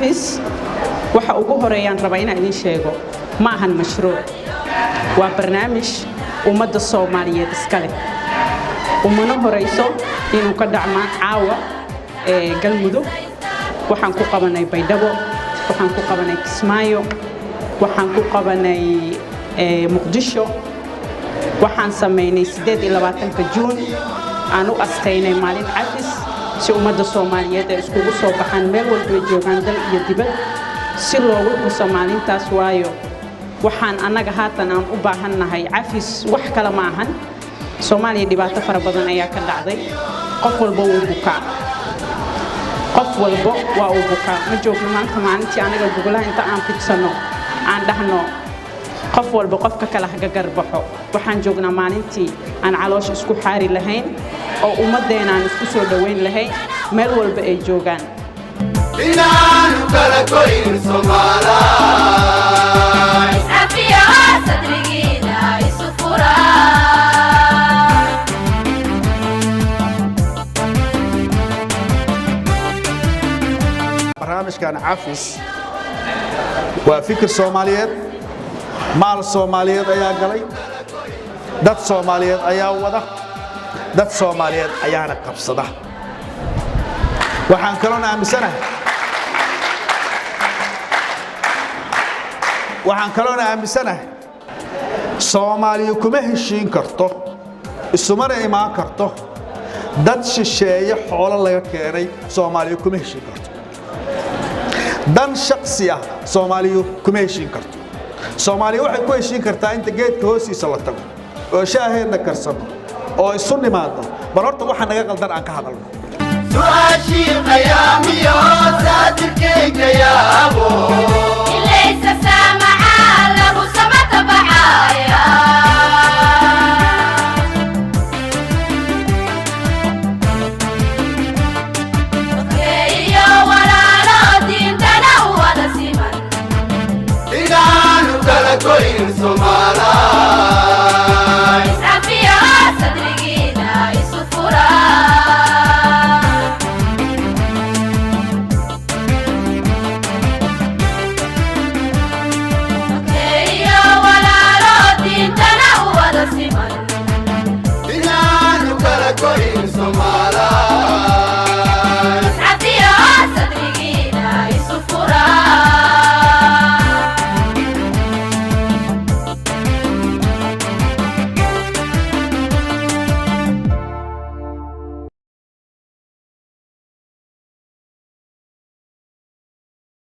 عفيس waxa ugu horeeyaan raba inaan idin sheego ma ahan mashruuc waa barnaamij ummadda Soomaaliyeed iska leh umana horeyso inuu ka dhacma caawa galmudug waxaan ku qabanay Baydhabo waxaan ku qabanay Kismaayo waxaan ku qabanay Muqdisho waxaan sameynay 28 Juun aan u asteynay maalin cafis si ummadda Soomaaliyeed ay isku soo baxaan meel walba joogaan dal iyo dibad si loogu xuso maalintaas waayo waxaan anaga haatan aan u baahanahay cafis wax kala ma ahan Soomaaliya dhibaato fara badan ayaa ka dhacday qof walba wuu bukaa ma joogno maanta maalintii anaga gogolaha inta aan fidsano aan dhahno qof walba qofka kala haga garbaxo waxaan joognaa maalintii aan caloosha isku xaari lahayn oo ummadeena aan isku soo dhaweyn lahayn meel walba ay joogaan inaan kala goyn Soomaaliya afiya sadrigiina isufura barnaamijkan cafis waa fikir Soomaaliyeed maal Soomaaliyeed ayaa galay dad Soomaaliyeed ayaa wada dad Soomaaliyeed ayaana qabsada waxaan kaloona aaminsanahay Soomaaliya kuma heshiin karto isumana imaan karto dad shisheeye xoolo laga keenay Soomaaliya kuma heshiin karto dan shakhsi ah Soomaaliya kuma heshiin karto Soomaaliya waxay ku heshiin kartaa inta geedka hoostiisa la tago oo shaaheedna karsano oo isu nimaado bal horta waxa naga qaldan aan ka hadalno su'aashii qiyaamiyo saadirkeyga